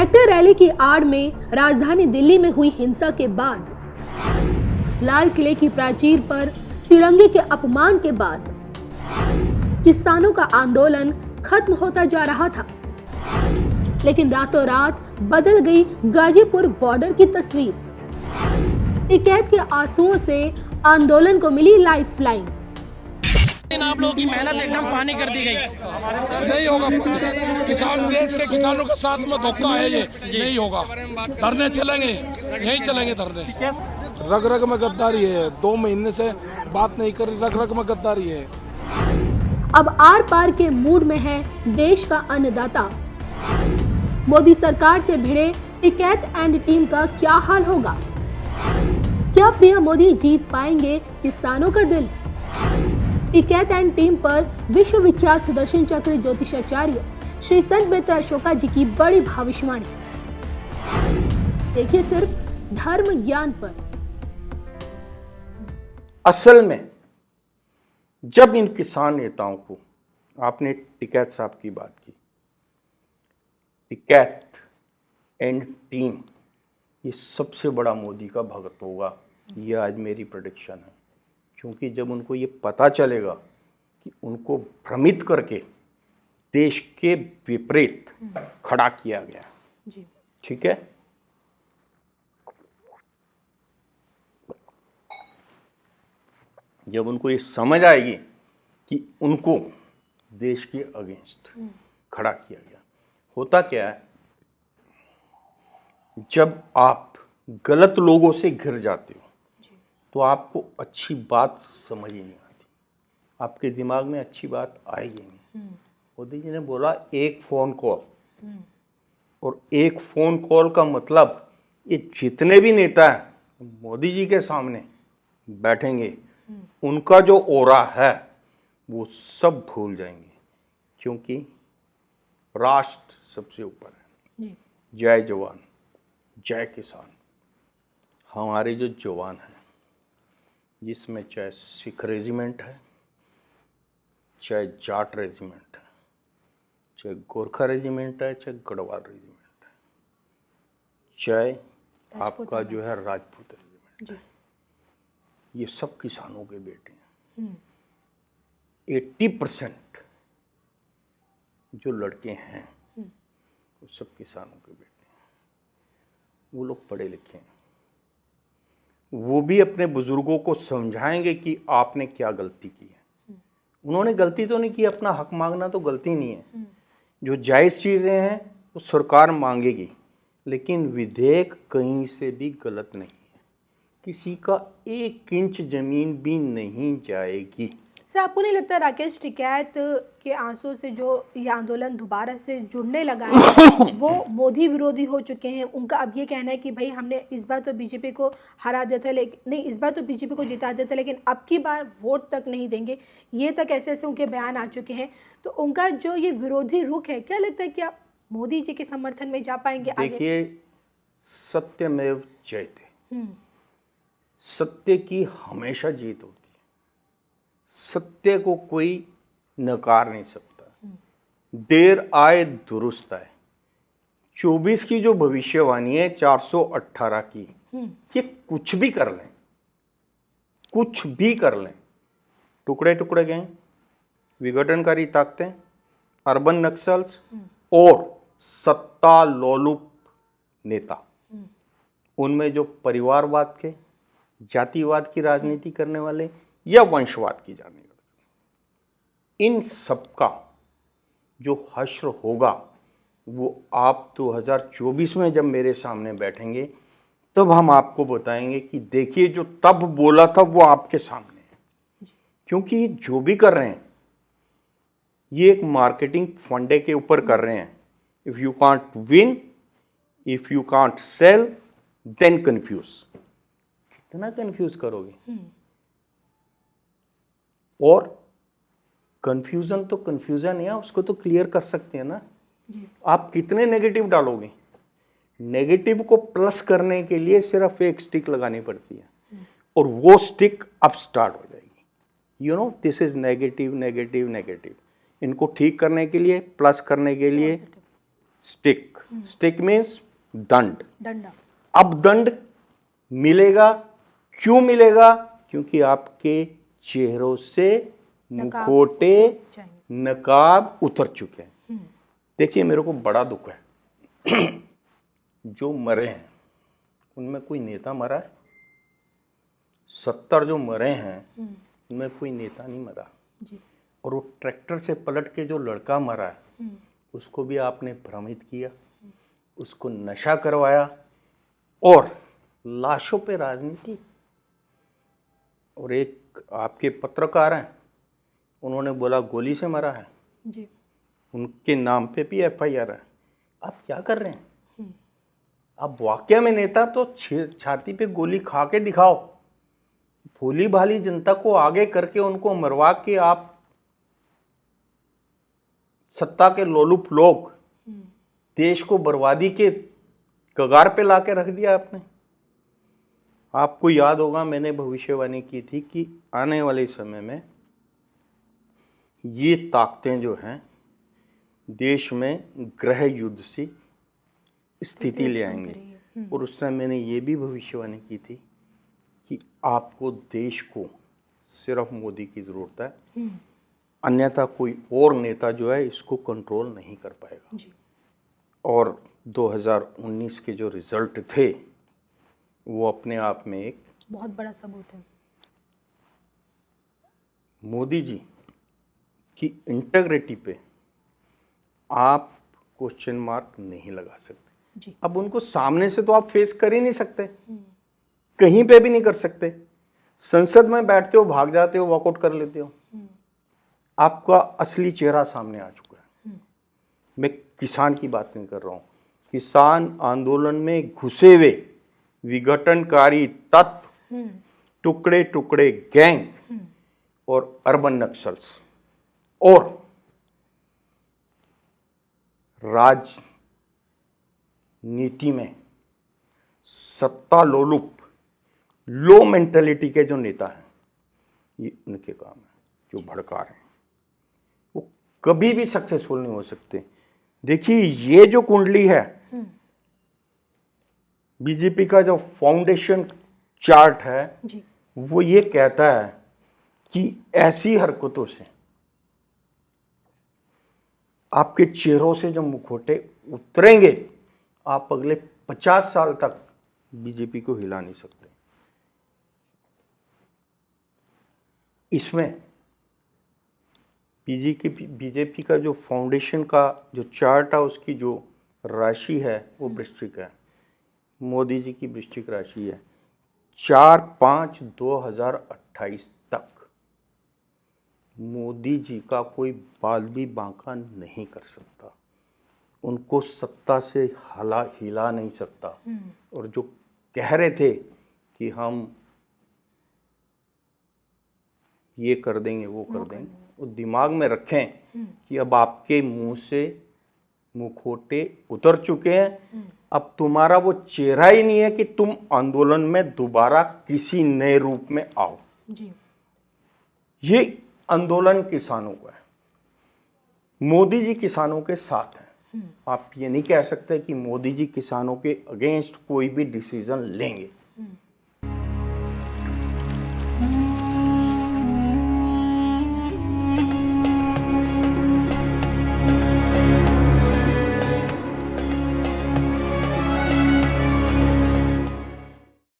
Tractor rally की आड़ में राजधानी दिल्ली में हुई हिंसा के बाद, लाल किले की प्राचीर पर तिरंगे के अपमान के बाद किसानों का आंदोलन खत्म होता जा रहा था। लेकिन रातों रात बदल गई गाजीपुर बॉर्डर की तस्वीर। टिकैत के आंसुओं से आंदोलन को मिली लाइफलाइन। आप लोगों की मेहनत एकदम पानी कर दी गई। नहीं होगा। किसान, देश के किसानों के साथ में धोखा है, ये नहीं होगा। धरने चलेंगे, यही चलेंगे धरने। रग रग में गद्दारी है, 2 महीने से बात नहीं कर, रग रग में गद्दारी है। अब आर पार के मूड में है देश का अन्नदाता। मोदी सरकार से भिड़े टिकैत एंड टीम का क्या हाल होगा? क्या पीएम मोदी जीत पाएंगे किसानों का दिल? टिकैत एंड टीम पर विश्व विख्यात सुदर्शन चक्र ज्योतिषाचार्य श्री संत मित्र अशोका जी की बड़ी भविष्यवाणी। देखिए सिर्फ धर्म ज्ञान पर। असल में जब इन किसान नेताओं को, आपने टिकैत साहब की बात की, टिकैत एंड टीम ये सबसे बड़ा मोदी का भगत होगा, ये आज मेरी प्रेडिक्शन है। क्योंकि जब उनको ये पता चलेगा कि उनको भ्रमित करके देश के विपरीत खड़ा किया गया, ठीक है, जब उनको ये समझ आएगी कि उनको देश के अगेंस्ट खड़ा किया गया। होता क्या है, जब आप गलत लोगों से घिर जाते हो तो आपको अच्छी बात समझ ही नहीं आती, आपके दिमाग में अच्छी बात आएगी नहीं। मोदी जी ने बोला एक फ़ोन कॉल, और एक फ़ोन कॉल का मतलब ये जितने भी नेता हैं मोदी जी के सामने बैठेंगे, उनका जो ओरा है वो सब भूल जाएंगे, क्योंकि राष्ट्र सबसे ऊपर है। जय जवान जय किसान। हमारे जो जवान हैं, जिसमें चाहे सिख रेजिमेंट है, चाहे जाट रेजिमेंट है, चाहे गोरखा रेजिमेंट है, चाहे गढ़वाल रेजिमेंट है, चाहे आपका जो है राजपूत रेजिमेंट है, ये सब किसानों के बेटे हैं। 80% जो लड़के हैं वो सब किसानों के बेटे हैं। वो लोग पढ़े लिखे हैं, वो भी अपने बुजुर्गों को समझाएंगे कि आपने क्या गलती की है। उन्होंने गलती तो नहीं की, अपना हक मांगना तो गलती नहीं है। जो जायज़ चीज़ें हैं वो सरकार मांगेगी, लेकिन विधेयक कहीं से भी गलत नहीं है, किसी का 1 इंच ज़मीन भी नहीं जाएगी। सर, आपको नहीं लगता राकेश टिकैत के आंसू से जो ये आंदोलन दोबारा से जुड़ने लगा है वो मोदी विरोधी हो चुके हैं? उनका अब ये कहना है कि भाई हमने इस बार तो बीजेपी को हरा दिया था, लेकिन नहीं, इस बार तो बीजेपी को जिता दिया था, लेकिन अब की बार वोट तक नहीं देंगे। ये तक ऐसे ऐसे उनके बयान आ चुके हैं। तो उनका जो ये विरोधी रुख है, क्या लगता है कि आप मोदी जी के समर्थन में जा पाएंगे आगे? देखिए, सत्यमेव जयते, सत्य की हमेशा जीत होती है। सत्य को कोई नकार नहीं सकता। देर आए दुरुस्त आए। 24 की जो भविष्यवाणी है 418 की, ये कुछ भी कर लें, कुछ भी कर लें। टुकड़े टुकड़े गए, विघटनकारी ताकतें, अर्बन नक्सल्स और सत्ता लोलुप नेता, उनमें जो परिवारवाद के, जातिवाद की राजनीति करने वाले या वंशवाद की जाने वाले, इन सबका जो हश्र होगा वो आप 2024 में जब मेरे सामने बैठेंगे तब हम आपको बताएंगे कि देखिए जो तब बोला था वो आपके सामने है। क्योंकि ये जो भी कर रहे हैं ये एक मार्केटिंग फंडे के ऊपर कर रहे हैं। If you can't win, if you can't sell, then confuse. कितना कंफ्यूज करोगे? और कंफ्यूजन तो कंफ्यूजन है, उसको तो क्लियर कर सकते हैं ना। आप कितने नेगेटिव डालोगे? नेगेटिव को प्लस करने के लिए सिर्फ एक स्टिक लगानी पड़ती है, और वो स्टिक अब स्टार्ट हो जाएगी। You know, this is negative negative negative. इनको ठीक करने के लिए, प्लस करने के लिए स्टिक, स्टिक मीन्स दंड। डंडा। अब दंड मिलेगा, क्यों मिलेगा? क्योंकि आपके चेहरों से मुखौटे, नकाब उतर चुके हैं। देखिए, मेरे को बड़ा दुख है जो मरे हैं उनमें कोई नेता मरा है? 70 जो मरे हैं उनमें कोई नेता नहीं मरा जी। और वो ट्रैक्टर से पलट के जो लड़का मरा है उसको भी आपने भ्रमित किया, उसको नशा करवाया और लाशों पे राजनीति। और एक आपके पत्रकार हैं, उन्होंने बोला गोली से मरा है जी। उनके नाम पे भी FIR है। आप क्या कर रहे हैं? आप वाकया में नेता तो छाती पे गोली खा के दिखाओ, भोली भाली जनता को आगे करके उनको मरवा के आप सत्ता के लोलुप लोग देश को बर्बादी के कगार पे लाके रख दिया आपने। आपको याद होगा मैंने भविष्यवाणी की थी कि आने वाले समय में ये ताकतें जो हैं देश में गृह युद्ध सी स्थिति ले आएंगे। और उस समय मैंने ये भी भविष्यवाणी की थी कि आपको देश को सिर्फ मोदी की ज़रूरत है, अन्यथा कोई और नेता जो है इसको कंट्रोल नहीं कर पाएगा जी। और 2019 के जो रिजल्ट थे वो अपने आप में एक बहुत बड़ा सबूत है। मोदी जी की इंटेग्रिटी पे आप क्वेश्चन मार्क नहीं लगा सकते जी। अब उनको सामने से तो आप फेस कर ही नहीं सकते, कहीं पे भी नहीं कर सकते। संसद में बैठते हो, भाग जाते हो, वॉकआउट कर लेते हो। आपका असली चेहरा सामने आ चुका है। मैं किसान की बात नहीं कर रहा हूँ, किसान आंदोलन में घुसे हुए विघटनकारी तत्व, टुकड़े टुकड़े गैंग और अर्बन नक्सल्स और राजनीति में सत्ता लोलुप लो मेंटेलिटी के जो नेता हैं, ये उनके काम है जो भड़का रहे हैं। वो कभी भी सक्सेसफुल नहीं हो सकते। देखिए, ये जो कुंडली है बीजेपी का जो फाउंडेशन चार्ट है जी। वो ये कहता है कि ऐसी हरकतों से आपके चेहरों से जो मुखौटे उतरेंगे, आप अगले 50 साल तक बीजेपी को हिला नहीं सकते। इसमें बीजेपी का जो फाउंडेशन का जो चार्ट है उसकी जो राशि है वो वृश्चिक है। मोदी जी की वृश्चिक राशि है। 4/5/2028 तक मोदी जी का कोई बाल भी बांका नहीं कर सकता, उनको सत्ता से हिला नहीं सकता। और जो कह रहे थे कि हम ये कर देंगे वो कर देंगे, वो दिमाग में रखें कि अब आपके मुंह से मुखौटे उतर चुके हैं। अब तुम्हारा वो चेहरा ही नहीं है कि तुम आंदोलन में दोबारा किसी नए रूप में आओ जी। ये आंदोलन किसानों का है, मोदी जी किसानों के साथ हैं। आप ये नहीं कह सकते कि मोदी जी किसानों के अगेंस्ट कोई भी डिसीजन लेंगे।